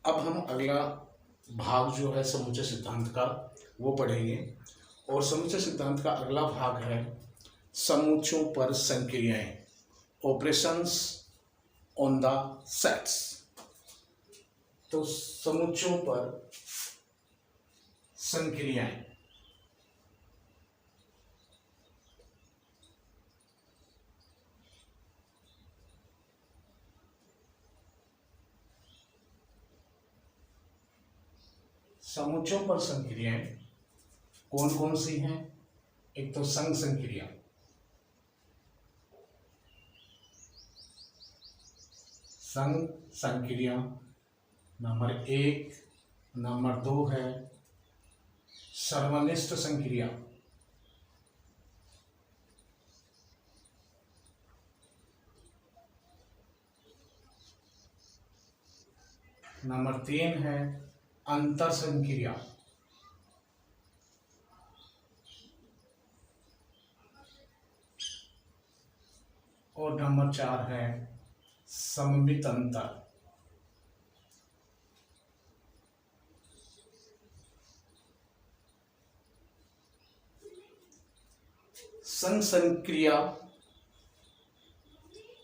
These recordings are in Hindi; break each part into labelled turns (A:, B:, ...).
A: अब हम अगला भाग जो है समुच्चय सिद्धांत का वो पढ़ेंगे। और समुच्चय सिद्धांत का अगला भाग है समुच्चयों पर संक्रियाएं, ऑपरेशंस ऑन द सेट्स। तो समुच्चयों पर संक्रियाएं, समुच्चयों पर संक्रियाएं कौन कौन सी हैं? एक तो संघ संक्रिया, संघ संक्रिया नंबर 1। नंबर 2 है सर्वनिष्ठ संक्रिया, नंबर 3 है अंतर संक्रिया, और नंबर 4 है सममित अंतर। संघ संक्रिया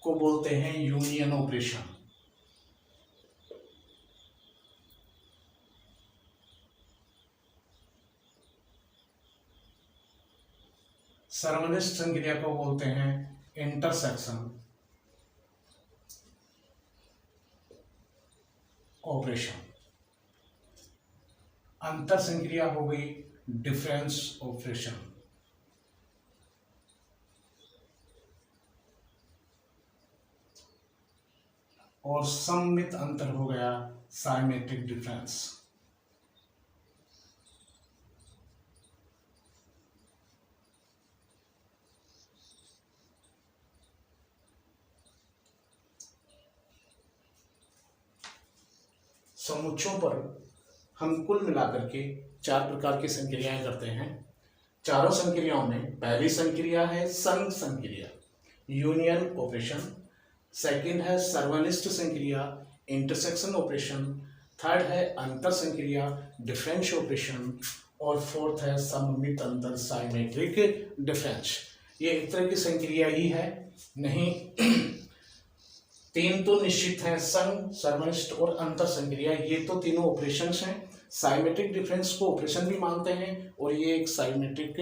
A: को बोलते हैं यूनियन ऑपरेशन। सर्वनिष्ठ संक्रिया को बोलते हैं इंटरसेक्शन ऑपरेशन। अंतर संक्रिया हो गई डिफरेंस ऑपरेशन। और सममित अंतर हो गया साइमेट्रिक डिफरेंस। समुच्चयों पर हम कुल मिलाकर के 4 प्रकार की संक्रियाएं करते हैं। चारों संक्रियाओं में पहली संक्रिया है संघ संक्रिया, यूनियन ऑपरेशन। सेकंड है सर्वनिष्ठ संक्रिया, इंटरसेक्शन ऑपरेशन। थर्ड है अंतर संक्रिया, डिफरेंस ऑपरेशन। और फोर्थ है सममित अंतर, साइमेट्रिक डिफरेंस। ये एक तरह की संक्रिया ही है, नहीं 3 तो निश्चित हैं, संघ, सर्वनिष्ठ और अंतर संक्रिया। ये तो तीनों ऑपरेशंस हैं। साइमेट्रिक डिफरेंस को ऑपरेशन भी मानते हैं और ये एक साइमेट्रिक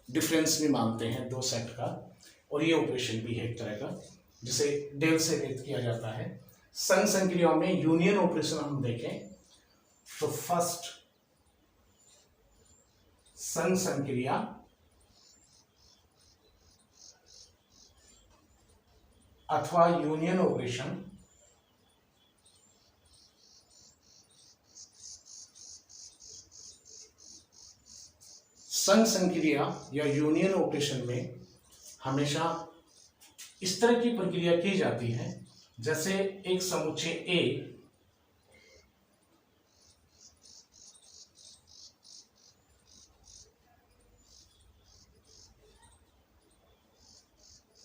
A: डिफरेंस भी मानते हैं 2 सेट का। और ये ऑपरेशन भी है एक तरह का, जिसे डेल से व्यक्त किया जाता है। संघ संक्रियाओं में यूनियन ऑपरेशन हम देखें तो फर्स्ट संघ संक्रिया अथवा यूनियन ऑपरेशन संघ संक्रिया या यूनियन ऑपरेशन में हमेशा इस तरह की प्रक्रिया की जाती है जैसे एक समुच्चय ए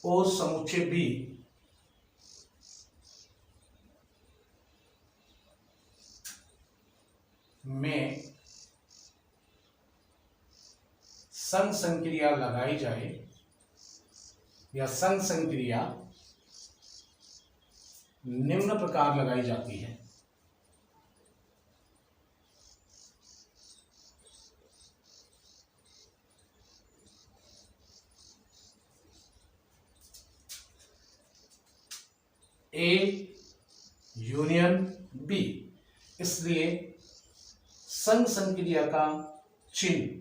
A: और समुच्चय बी में संघ संक्रिया लगाई जाए या संघ संक्रिया निम्न प्रकार लगाई जाती है। A union B. इसलिए संघ संक्रिया का चिन्ह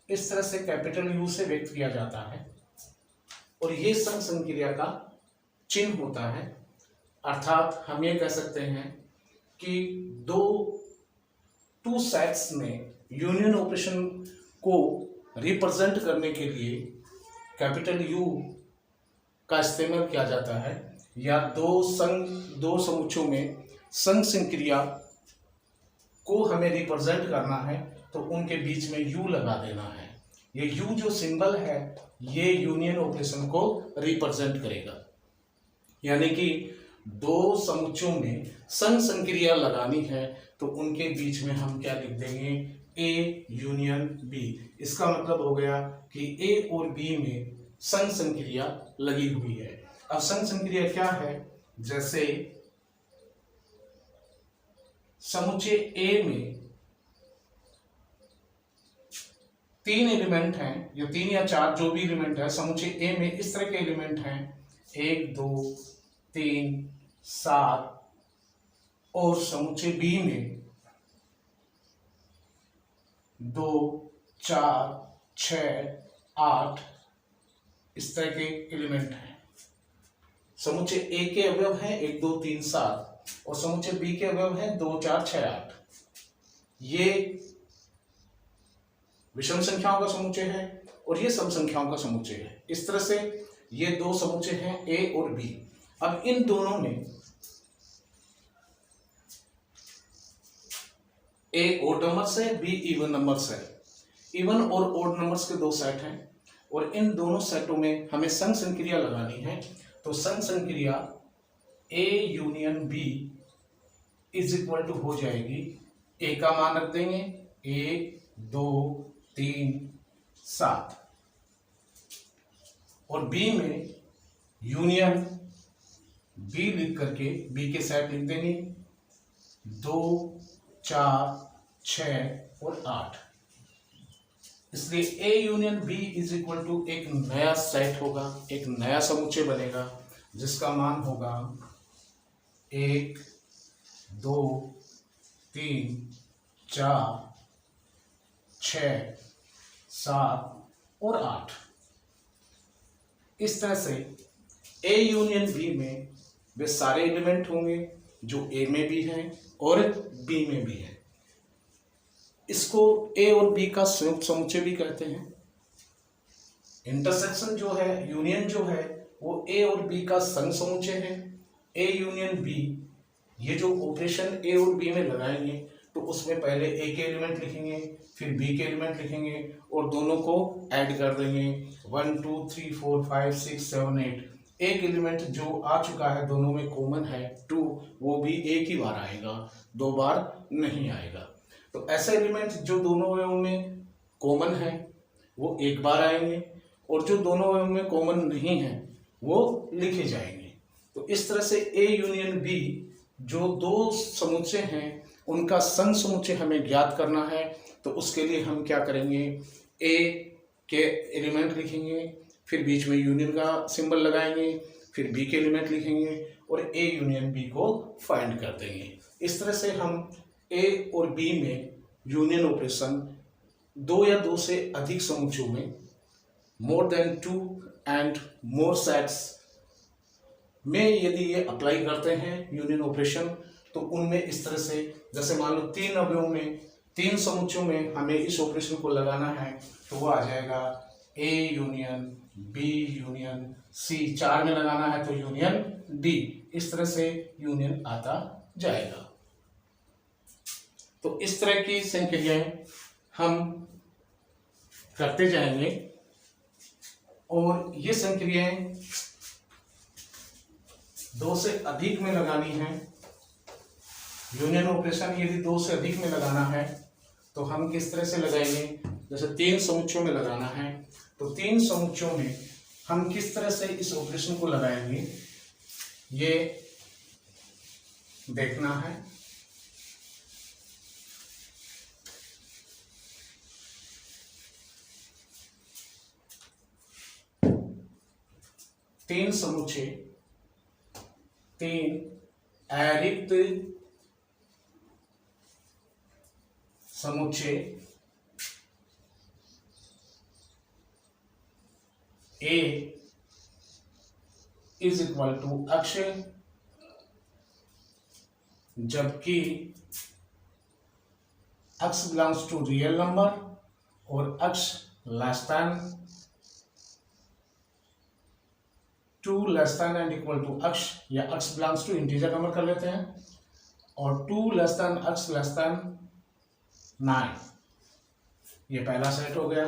A: इस तरह से कैपिटल यू से व्यक्त किया जाता है और ये संघ संक्रिया का चिन्ह होता है। अर्थात हम ये कह सकते हैं कि टू सेट्स में यूनियन ऑपरेशन को रिप्रेजेंट करने के लिए कैपिटल यू का इस्तेमाल किया जाता है, या दो समुच्चयों में संघ संक्रिया को हमें रिप्रेजेंट करना है तो उनके बीच में यू लगा देना है। ये यू जो सिंबल है ये यूनियन ऑपरेशन को रिप्रेजेंट करेगा। यानी कि दो समुच्चयों में संघ संक्रिया लगानी है तो उनके बीच में हम क्या लिख देंगे, ए यूनियन बी। इसका मतलब हो गया कि ए और बी में संघ संक्रिया लगी हुई है। अब संघ संक्रिया क्या है, जैसे समुच्चय ए में 3 एलिमेंट हैं या 3 या 4 जो भी एलिमेंट है, समुच्चय ए में इस तरह के एलिमेंट हैं 1 2 3 7, और समुच्चय बी में 2 4 6 8 इस तरह के एलिमेंट हैं। समुच्चय ए के अवयव हैं 1 2 3 7 और समुच्चय बी के अवयव हैं 2 4 6 8। ये विषम संख्याओं का समुच्चय है और ये सम संख्याओं का समुच्चय है। इस तरह से ये दो समुच्चय हैं ए और बी। अब इन दोनों में ए ओड नंबर्स है, बी इवन नंबर्स है। इवन और ओड नंबर्स के दो सेट हैं और इन दोनों सेटों में हमें संघ संक्रिया लगानी है। तो संघ संक्रिया A union B is equal to हो जाएगी, ए का मान रख देंगे 1 2 3 7 और बी में यूनियन बी लिख करके बी के सेट लिख देंगे 2 4 6 और 8। इसलिए A union B is equal to एक नया सेट होगा, एक नया समुच्चय बनेगा जिसका मान होगा 1 2 3 4 6 7 और 8। इस तरह से ए यूनियन बी में वे सारे एलिमेंट होंगे जो ए में भी हैं और बी में भी हैं। इसको ए और बी का संयुक्त समुच्चय भी कहते हैं। इंटरसेक्शन जो है, यूनियन जो है, वो ए और बी का संघ समुच्चय है। ए यूनियन बी, ये जो ऑपरेशन ए और बी में लगाएंगे तो उसमें पहले ए के एलिमेंट लिखेंगे, फिर बी के एलिमेंट लिखेंगे और दोनों को ऐड कर देंगे 1 2 3 4 5 6 7 8। एक एलिमेंट जो आ चुका है दोनों में कॉमन है 2, वो भी एक ही बार आएगा, 2 बार नहीं आएगा। तो ऐसे एलिमेंट जो दोनों अवयवों में कॉमन है वो एक बार आएंगे और जो दोनों अवयवों में कॉमन नहीं है वो लिखे जाएंगे। तो इस तरह से ए यूनियन बी जो दो समुच्चय हैं उनका संघ समुच्चय हमें ज्ञात करना है। तो उसके लिए हम क्या करेंगे, ए के एलिमेंट लिखेंगे, फिर बीच में यूनियन का सिंबल लगाएंगे, फिर बी के एलिमेंट लिखेंगे और ए यूनियन बी को फाइंड कर देंगे। इस तरह से हम ए और बी में यूनियन ऑपरेशन 2 या 2 से अधिक समुच्चयों में मोर देन 2 एंड मोर सेट्स में यदि ये अप्लाई करते हैं यूनियन ऑपरेशन तो उनमें इस तरह से, जैसे मान लो 3 अवयवों में 3 समुच्चयों में हमें इस ऑपरेशन को लगाना है तो वो आ जाएगा A union B union C. 4 में लगाना है तो यूनियन डी। इस तरह से यूनियन आता जाएगा। तो इस तरह की संक्रियाएं हम करते जाएंगे और ये संक्रियाएं 2 से अधिक में लगानी है। यूनियन ऑपरेशन यदि 2 से अधिक में लगाना है तो हम किस तरह से लगाएंगे, जैसे 3 समुच्चयों में लगाना है तो 3 समुच्चयों में हम किस तरह से इस ऑपरेशन को लगाएंगे ये देखना है। तीन समुच्चय, 3 अरिक्त समुच्चय ए इज इक्वल टू अक्ष, जबकि अक्ष बिलोंग्स टू रियल नंबर और x less than 2 less than and equal to x या अक्ष बिलोंग्स टू इंटीजर नंबर कर लेते हैं और 2 लेस देन अक्ष लेस देन 9। ये पहला सेट हो गया।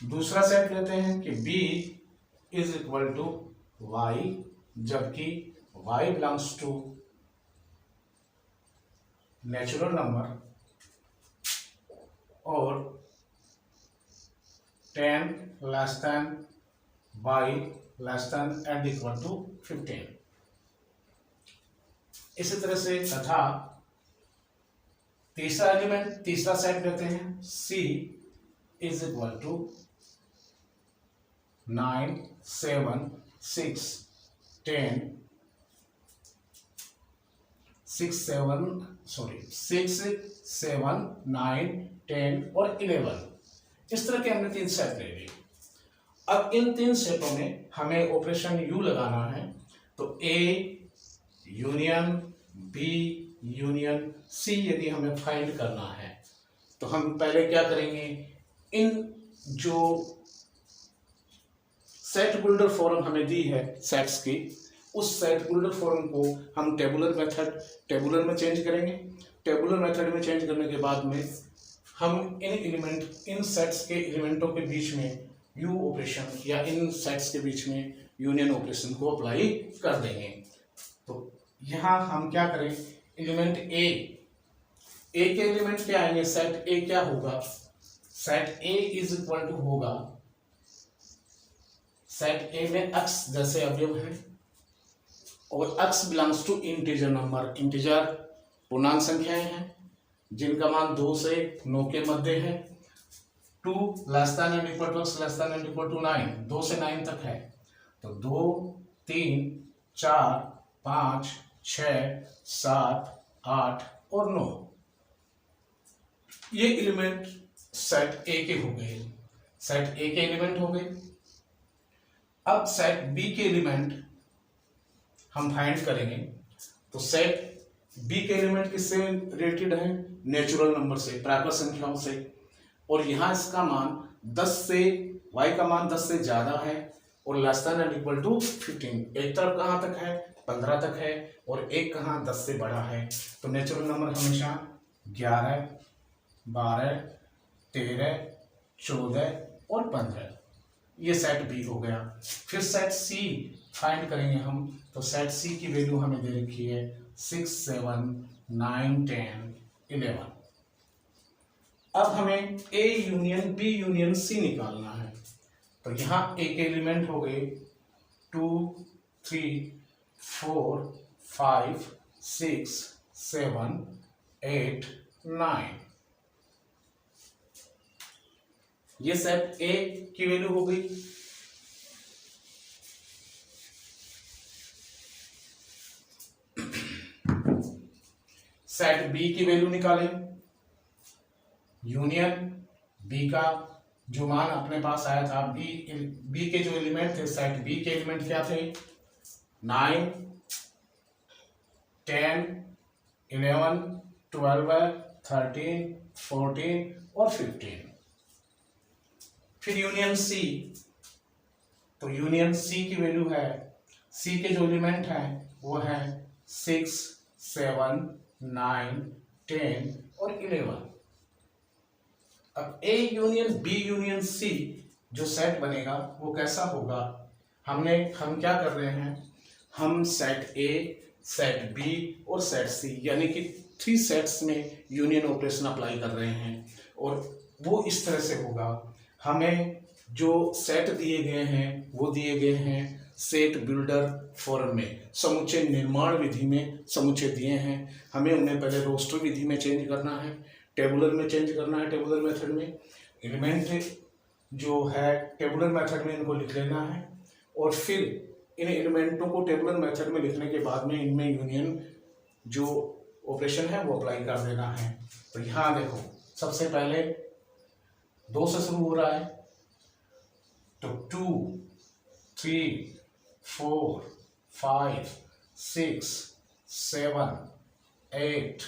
A: दूसरा सेट लेते हैं कि B is equal to Y, जबकि Y belongs to natural number और 10 less than Y less than and equal to 15। इसी तरह से तथा तीसरा एलिमेंट, तीसरा सेट लेते हैं C इज इक्वल टू 9 7 6 10 6 7 9 10 और 11। इस तरह के हमने 3 सेट ले लिए। अब इन 3 सेटों में हमें ऑपरेशन यू लगाना है। तो A union B union C यदि हमें फाइंड करना है तो हम पहले क्या करेंगे, इन जो सेट बिल्डर फॉर्म हमें दी है सेट्स की, उस सेट बिल्डर फॉर्म को हम टेबुलर में चेंज करेंगे। टेबुलर मेथड में चेंज करने के बाद में हम इन सेट्स के एलिमेंटों के बीच में यू ऑपरेशन या इन सेट्स के बीच में यूनियन ऑपरेशन को अप्लाई कर देंगे। तो यहाँ हम क्या करें, एलिमेंट ए के एलिमेंट क्या आएंगे, सेट ए क्या होगा, set A is equal to होगा, सेट ए में एक्स जैसे अवयव हैं और X belongs to integer number, integer पूर्णांक संख्याएं हैं जिनका मान 2 से 9 के मध्य है। 2 less than and equal to X less than and equal to 9, 2 से 9 तक है। तो 2 3 4 5 6 7 8 और 9 ये एलिमेंट सेट ए के हो गए, सेट ए के एलिमेंट हो गए। अब सेट बी के एलिमेंट हम फाइंड करेंगे। तो सेट बी के एलिमेंट किससे रिलेटेड है, नेचुरल नंबर से, प्राकृत संख्याओं से। और यहाँ इसका मान 10 से, y का मान 10 से ज्यादा है और less than and equal to 15। एक तरफ कहाँ तक है, 15 तक है और एक कहाँ 10 से बड़ा है। तो नेचुरल नंबर हमेशा 11 12 13 14 और 15, ये सेट बी हो गया। फिर सेट सी फाइंड करेंगे हम। तो सेट सी की वैल्यू हमें दे रखी है 6 7 9 10 11। अब हमें A union B union C निकालना है। तो यहाँ ए के एलिमेंट हो गए 2 3 4 5 6 7 8 9, ये सेट ए की वैल्यू हो गई। सेट बी की वैल्यू निकालें, यूनियन बी का जो मान अपने पास आया था, बी के जो एलिमेंट थे, सेट बी के एलिमेंट क्या थे, 9 10 11 12 13 14 और 15। फिर यूनियन सी, तो यूनियन सी की वैल्यू है, सी के जो एलिमेंट हैं वो है 6 7 9 10 और 11। अब A union B union C जो सेट बनेगा वो कैसा होगा, हम क्या कर रहे हैं, हम सेट ए, सेट बी और सेट सी यानी कि 3 सेट्स में यूनियन ऑपरेशन अप्लाई कर रहे हैं। और वो इस तरह से होगा, हमें जो सेट दिए गए हैं वो दिए गए हैं सेट बिल्डर फॉर्म में, समुच्चय निर्माण विधि में समुच्चय दिए हैं। हमें उन्हें पहले रोस्टर विधि में चेंज करना है, टेबुलर में चेंज करना है, टेबुलर मेथड में एलिमेंट जो है टेबुलर मेथड में इनको लिख लेना है। और फिर इन एलिमेंटों को टेबुलर मेथड में लिखने के बाद में इनमें यूनियन जो ऑपरेशन है वो अप्लाई कर देना है। तो यहाँ देखो, सबसे पहले 2 से शुरू हो रहा है, तो 2 3 4 5 6 7 8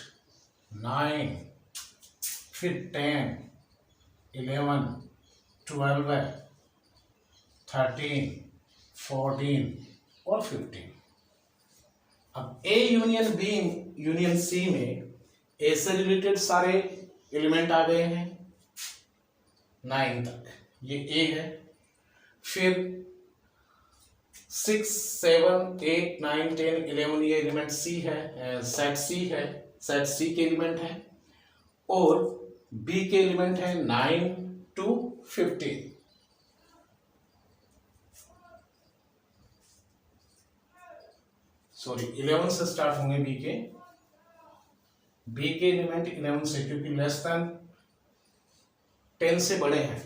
A: 9, फिर 10 11 12 13 14 और 15। अब A union B union C में ए से रिलेटेड सारे एलिमेंट आ गए हैं 9 तक, ये ए है। फिर 6, 7, 8, 9, 10, 11 ये एलिमेंट सी है, सेट सी है, सेट सी के एलिमेंट है। और बी के एलिमेंट है 9 to 15। सॉरी 11 से स्टार्ट होंगे बी के एलिमेंट 11 से, क्योंकि लेस देन 10 से बड़े हैं।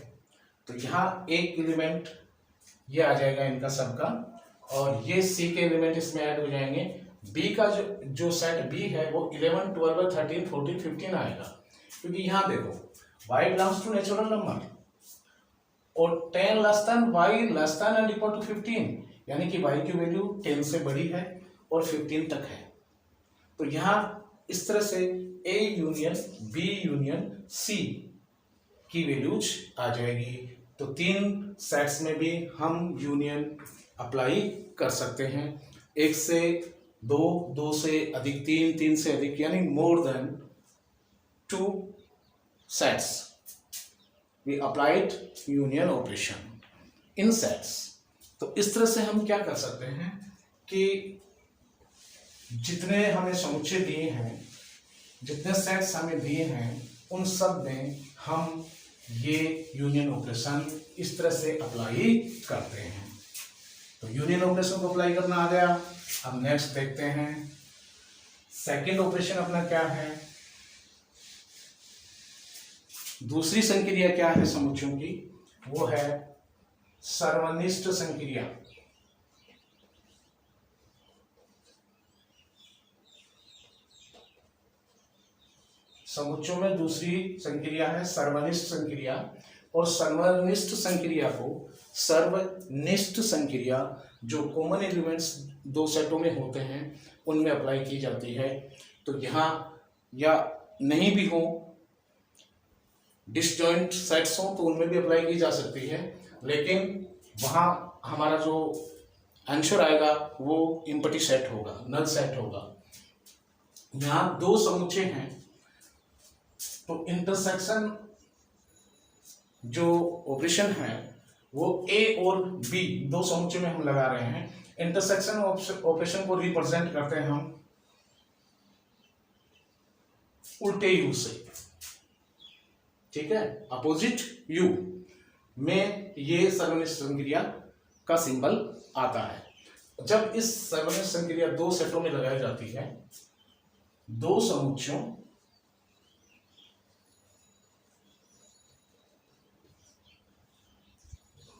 A: तो यहाँ एक एलिमेंट ये आ जाएगा इनका सबका, और ये सी के एलिमेंट इसमें ऐड हो जाएंगे। बी का जो सेट बी है वो 11, 12, 13, 14, 15 आएगा, क्योंकि यहाँ देखो y belongs to natural number और 10 less than y less than and equal to 15, यानी कि y की वैल्यू 10 से बड़ी है और 15 तक है। तो यहाँ इस तरह से A union B union C की वैल्यूज आ जाएगी। तो 3 सेट्स में भी हम यूनियन अप्लाई कर सकते हैं। 1 से 2, 2 से अधिक 3, 3 से अधिक, यानी more than 2 sets we applied union operation in sets. तो इस तरह से हम क्या कर सकते हैं कि जितने हमें समुच्चय दिए हैं, जितने सेट्स हमें दिए हैं, उन सब में हम ये यूनियन ऑपरेशन इस तरह से अप्लाई करते हैं। तो यूनियन ऑपरेशन को अप्लाई करना आ गया। अब नेक्स्ट देखते हैं सेकंड ऑपरेशन अपना क्या है। दूसरी संक्रिया क्या है समुच्चयों की, वो है सर्वनिष्ठ संक्रिया। समुच्चयों में दूसरी संक्रिया है सर्वनिष्ठ संक्रिया, और सर्वनिष्ठ संक्रिया को सर्वनिष्ठ संक्रिया जो कॉमन एलिमेंट्स 2 सेटों में होते हैं उनमें अप्लाई की जाती है। तो यहाँ या नहीं भी हो, डिसजॉइंट सेट्स हो तो उनमें भी अप्लाई की जा सकती है, लेकिन वहाँ हमारा जो आंसर आएगा वो एम्प्टी सेट होगा, नल सेट होगा। यहाँ 2 समुच्चय हैं, तो इंटरसेक्शन जो ऑपरेशन है वो ए और बी 2 समुच्चय में हम लगा रहे हैं। इंटरसेक्शन ऑपरेशन को रिप्रेजेंट करते हैं हम उल्टे यू से, ठीक है, अपोजिट यू में ये सर्वनिष्ठ संक्रिया का सिंबल आता है। जब इस सर्वनिष्ठ संक्रिया 2 सेटों में लगाई जाती है, 2 समुच्चयों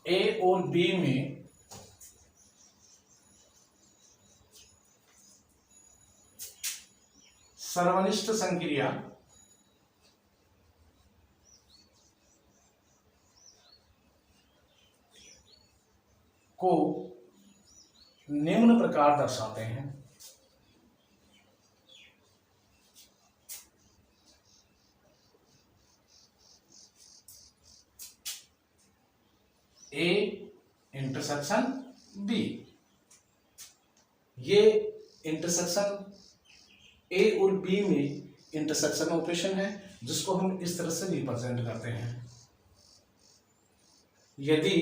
A: ए और बी में सर्वनिष्ठ संक्रिया को निम्न प्रकार दर्शाते हैं। ए इंटरसेक्शन बी, ये इंटरसेक्शन ए और बी में इंटरसेक्शन ऑपरेशन है, जिसको हम इस तरह से रिप्रेजेंट करते हैं। यदि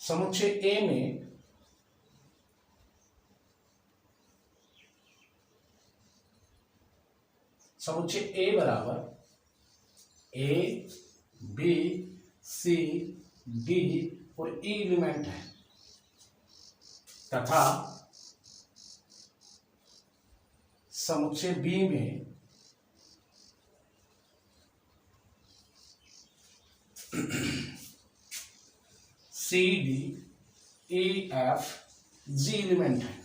A: समुच्चय ए में समुच्चय ए बराबर ए बी सी डी और ई एलिमेंट है, तथा समुच्चय बी में C D E F G element है।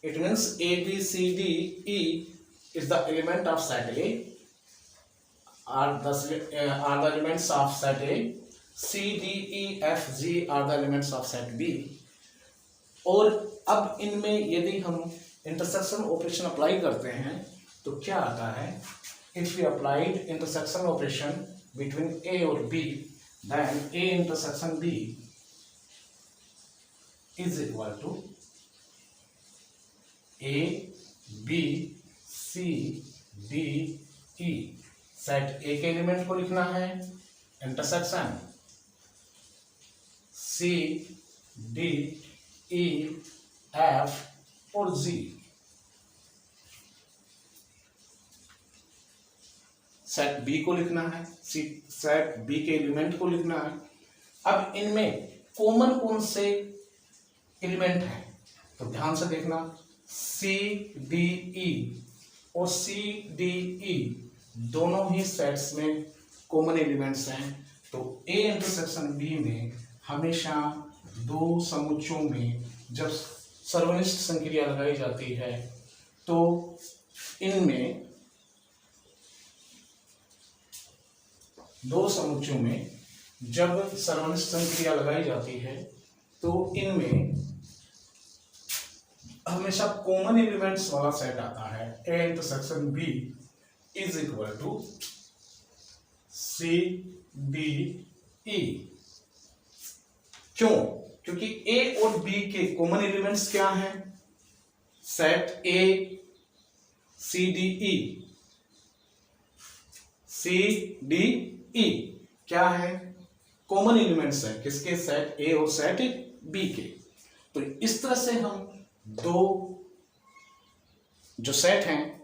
A: It means A, B, C, D, E is the element of set A, are the elements of set A. C, D, E, F, G are the elements of set B. और अब इनमें यदि हम इंटरसेक्शन ऑपरेशन अप्लाई करते हैं तो क्या आता है? If we applied intersection operation between A और B, then A intersection B is equal to A, B, C D E. Set A के एलिमेंट को लिखना है, intersection C D E F और जी। सेट बी को लिखना है, सेट बी के एलिमेंट को लिखना है। अब इनमें कॉमन कौन से एलिमेंट हैं, तो ध्यान से देखना, सी डी ई और सी डी ई दोनों ही सेट्स में कॉमन एलिमेंट्स हैं। तो ए इंटरसेक्शन बी में हमेशा दो समुच्चयों में जब सर्वनिष्ठ संक्रिया लगाई जाती है तो इनमें दो समुच्चयों में जब सर्वनिष्ठ संक्रिया लगाई जाती है तो इनमें हमेशा कॉमन एलिमेंट्स वाला सेट आता है। A intersection B is equal to C D E. क्यों? क्योंकि ए और बी के कॉमन एलिमेंट्स क्या हैं? Set A C D E. C D E क्या है? कॉमन एलिमेंट्स है किसके? सेट ए और सेट बी के। तो इस तरह से हम दो जो सेट हैं,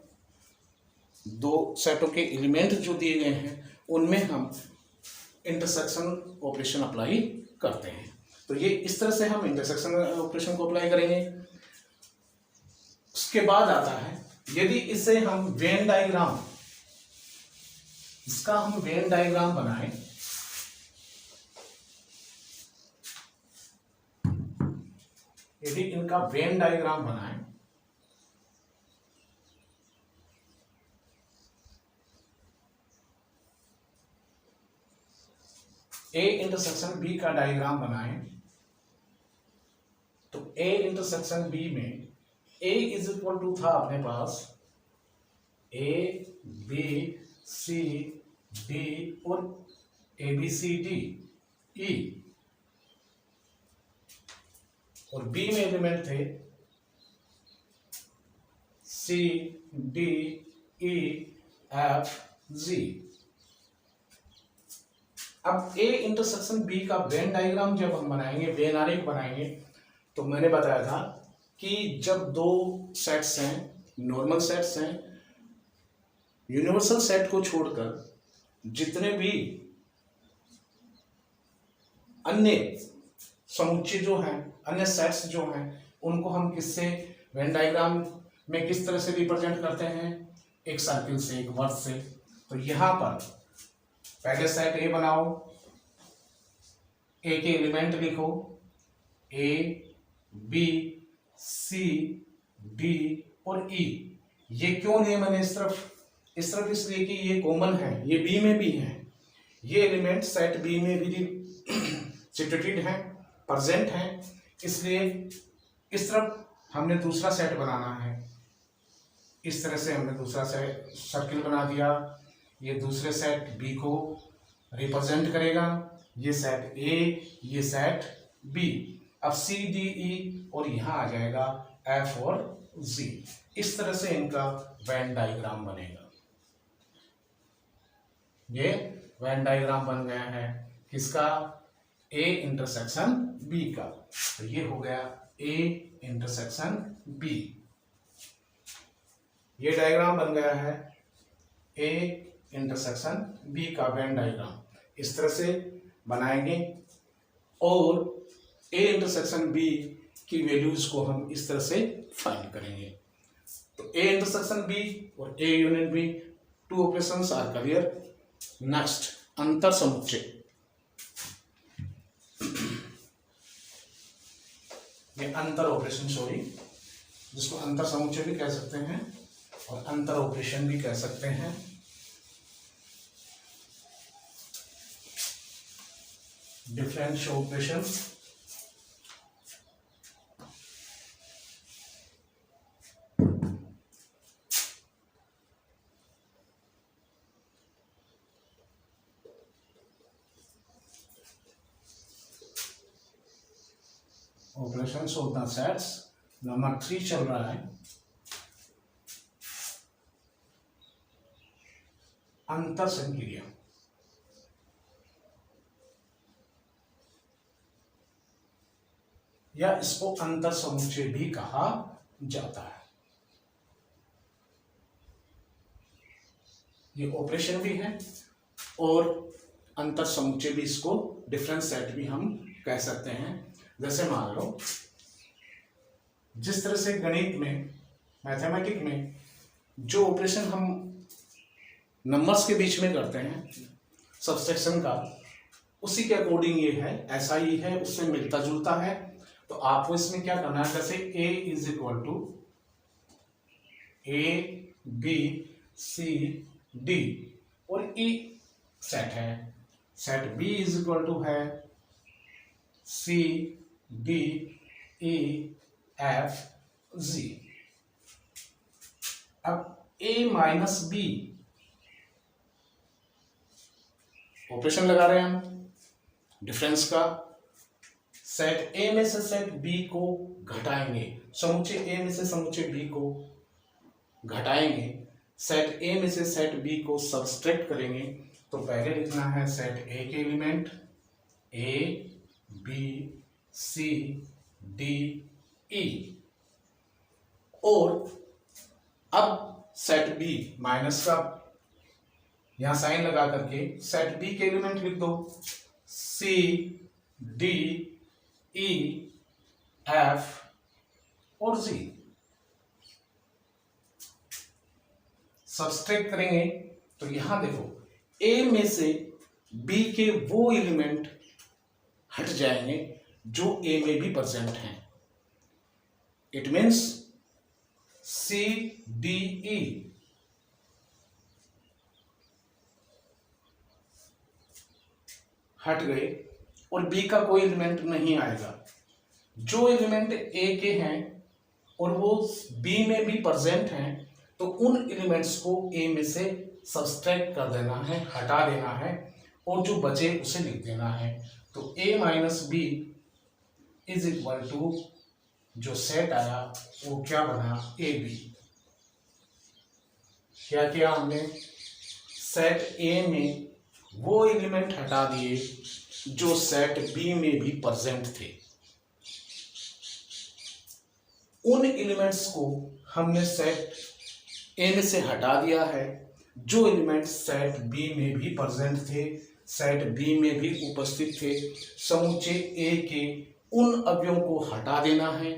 A: दो सेटों के एलिमेंट जो दिए गए हैं उनमें हम इंटरसेक्शन ऑपरेशन अप्लाई करते हैं। तो ये इस तरह से हम इंटरसेक्शन ऑपरेशन को अप्लाई करेंगे। उसके बाद आता है, यदि इसे हम वेन डायग्राम, इसका हम वेन डायग्राम बनाएं, यदि इनका वेन डायग्राम बनाएं ए इंटरसेक्शन बी का डायग्राम बनाएं तो ए इंटरसेक्शन बी में ए इज इक्वल टू था अपने पास ए बी सी डी और ए बी सी डी ई, और बी में एलिमेंट थे सी डी ई एफ जी। अब ए इंटरसेक्शन बी का वेन डायग्राम जब हम बनाएंगे, वेन आरेख बनाएंगे, तो मैंने बताया था कि जब दो सेट्स हैं, नॉर्मल सेट्स हैं, यूनिवर्सल सेट को छोड़कर जितने भी अन्य समुच्चय जो हैं, अन्य सेट्स जो हैं, उनको हम किससे वेन डायग्राम में किस तरह से रिप्रेजेंट करते हैं? एक सर्किल से, एक वर्ग से। तो यहां पर पहले सेट ए बनाओ, ए के एलिमेंट लिखो ए बी सी डी और ई। ये क्यों लिए मैंने इस तरफ इसलिए कि ये कॉमन है, ये बी में भी है, ये एलिमेंट सेट बी में भी सिचुएटेड है, प्रेजेंट है, इसलिए इस तरफ हमने दूसरा सेट बनाना है। इस तरह से हमने दूसरा सेट सर्किल बना दिया, ये दूसरे सेट बी को रिप्रेजेंट करेगा, ये सेट ए, ये सेट बी। अब सी डी ई और यहां आ जाएगा एफ और जी। इस तरह से इनका वेन डायग्राम बनेगा। ये वेन डायग्राम बन गया है किसका? ए इंटरसेक्शन बी का। तो ये हो गया ए इंटरसेक्शन बी। ये डायग्राम बन गया है ए इंटरसेक्शन बी का वेन डायग्राम। इस तरह से बनाएंगे और ए इंटरसेक्शन बी की वैल्यूज को हम इस तरह से फाइंड करेंगे। तो ए इंटरसेक्शन बी और A union B, two operations are clear. Next, अंतर समुच्चय। ये अंतर ऑपरेशन, सॉरी, जिसको अंतर समुच्चय भी कह सकते हैं और अंतर ऑपरेशन भी कह सकते हैं। Differential operation, operations of the sets. Number 3 चल रहा है। अंतर संक्रिया, या इसको अंतर समुच्चय भी कहा जाता है। ये ऑपरेशन भी है और अंतर समुच्चय भी, इसको डिफरेंस सेट भी हम कह सकते हैं। जैसे मान लो जिस तरह से गणित में, मैथमेटिक में जो ऑपरेशन हम नंबर्स के बीच में करते हैं सब्सट्रैक्शन का, उसी के अकॉर्डिंग ये है, ऐसा ही है, उससे मिलता जुलता है। तो आपको इसमें क्या करना है, जैसे a is equal to A B C D और ई सेट है, set b is equal to है सी डी ई एफ जी। अब a माइनस बी ऑपरेशन लगा रहे हैं हम डिफरेंस का, सेट ए में से सेट बी को घटाएंगे, समुच्चय ए में से समुच्चय बी को घटाएंगे, सेट ए में से सेट बी को सब्सट्रैक्ट करेंगे। तो पहले लिखना है सेट ए के element A B C D E, और अब सेट बी माइनस का यहां साइन लगा करके सेट बी के एलिमेंट लिख दो, सी डी ई एफ और जी। सब्सट्रैक्ट करेंगे तो यहां देखो ए में से बी के वो एलिमेंट हट जाएंगे जो ए में भी प्रेजेंट हैं। It means C D E हट गए और बी का कोई एलिमेंट नहीं आएगा। जो एलिमेंट ए के हैं और वो बी में भी प्रेजेंट हैं, तो उन एलिमेंट्स को ए में से सब्सट्रैक्ट कर देना है, हटा देना है, और जो बचे उसे लिख देना है। तो a minus B is equal to जो सेट आया वो क्या बना, ए बी। क्या किया हमने, सेट ए में वो एलिमेंट हटा दिए जो सेट बी में भी प्रेजेंट थे। उन एलिमेंट्स को हमने सेट ए में से हटा दिया है जो एलिमेंट सेट बी में भी प्रेजेंट थे, सेट बी में भी उपस्थित थे। समुच्चय ए के उन अवयवों को हटा देना है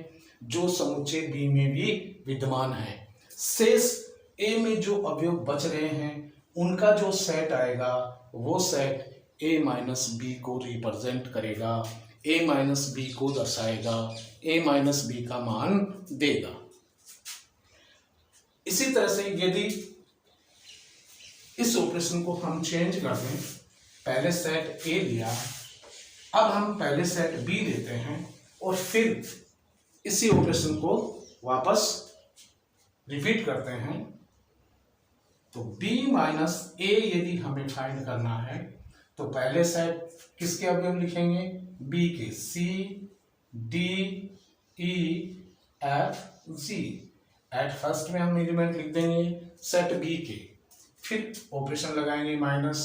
A: जो समुच्चय बी में भी विद्यमान है। शेष ए में जो अवयव बच रहे हैं उनका जो सेट आएगा वो सेट ए माइनस बी को रिप्रेजेंट करेगा, ए माइनस बी को दर्शाएगा, ए माइनस बी का मान देगा। इसी तरह से यदि इस ऑपरेशन को हम चेंज कर दें, पहले सेट ए लिया, अब हम पहले सेट बी लेते हैं और फिर इसी ऑपरेशन को वापस रिपीट करते हैं, तो b माइनस ए यदि हमें फाइंड करना है तो पहले सेट किसके अवयव लिखेंगे, b के, c d e f g। At first में हम एलिमेंट लिख देंगे सेट b के, फिर ऑपरेशन लगाएंगे माइनस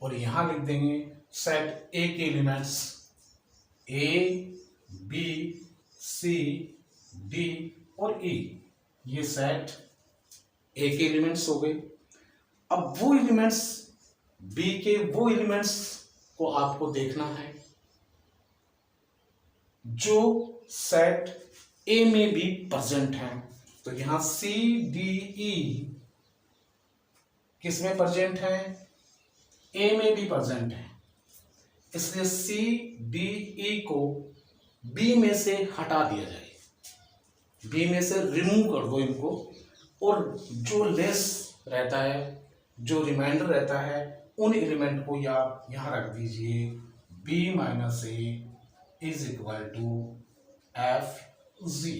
A: और यहां लिख देंगे सेट a के elements a b c d और e। ये सेट ए के एलिमेंट्स हो गए। अब वो एलिमेंट्स बी के वो एलिमेंट्स को आपको देखना है जो सेट ए में भी प्रेजेंट हैं। तो यहां सी डी ई किस में प्रेजेंट है, ए में भी प्रेजेंट है, इसलिए सी डी ई को बी में से हटा दिया जाए, बी में से रिमूव कर दो इनको, और जो लेस रहता है, जो रिमाइंडर रहता है, उन एलिमेंट को या यहां रख दीजिए, b minus A is equal to F G.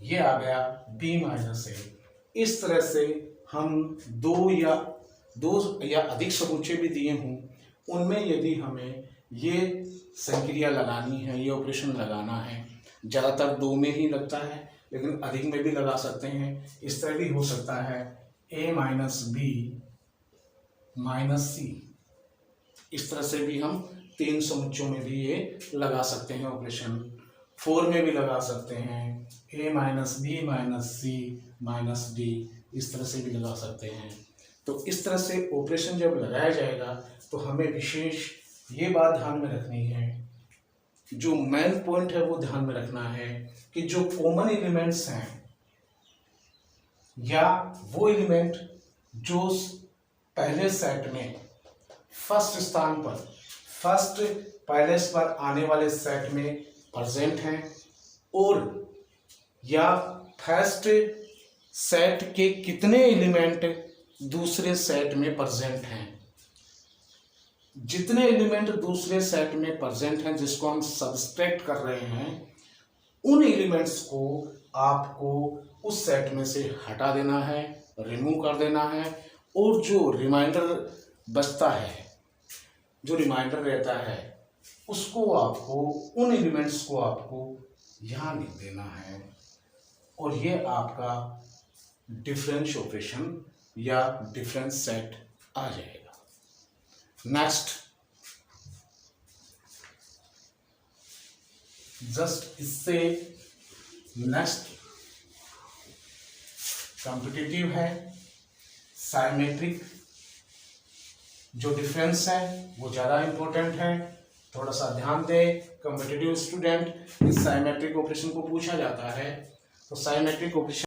A: ये आ गया b माइनस ए। इस तरह से हम दो या अधिक समुच्चय भी दिए हों, उनमें यदि हमें ये संक्रिया लगानी है, ये ऑपरेशन लगाना है, ज़्यादातर दो में ही लगता है लेकिन अधिक में भी लगा सकते हैं। इस तरह भी हो सकता है ए माइनस बी माइनस सी। इस तरह से भी हम 3 समुच्चयों में भी ये लगा सकते हैं ऑपरेशन। 4 में भी लगा सकते हैं, ए माइनस बी माइनस सी माइनस डी, इस तरह से भी लगा सकते हैं। तो इस तरह से ऑपरेशन जब लगाया जाएगा तो हमें विशेष ये बात ध्यान में रखनी है, जो मेन पॉइंट है वो ध्यान में रखना है कि जो कॉमन एलिमेंट्स हैं या वो एलिमेंट जो पहले सेट में फर्स्ट स्थान पर, फर्स्ट पैलेस पर आने वाले सेट में प्रेजेंट हैं, और या फर्स्ट सेट के कितने एलिमेंट दूसरे सेट में प्रेजेंट हैं। जितने एलिमेंट दूसरे सेट में प्रेजेंट हैं जिसको हम सब्सट्रैक्ट कर रहे हैं, उन एलिमेंट्स को आपको उस सेट में से हटा देना है, रिमूव कर देना है, और जो रिमाइंडर बचता है, जो रिमाइंडर रहता है, उसको आपको, उन एलिमेंट्स को आपको यहाँ लिख देना है, और ये आपका डिफरेंस ऑपरेशन या डिफरेंस सेट आ जाएगा। नेक्स्ट, जस्ट इससे नेक्स्ट कॉम्पिटिटिव है, साइमेट्रिक। जो डिफरेंस है वो ज़्यादा इंपॉर्टेंट है, थोड़ा सा ध्यान दें। कॉम्पिटिटिव स्टूडेंट, इस साइमेट्रिक ऑपरेशन को पूछा जाता है, तो साइमेट्रिक ऑपरेशन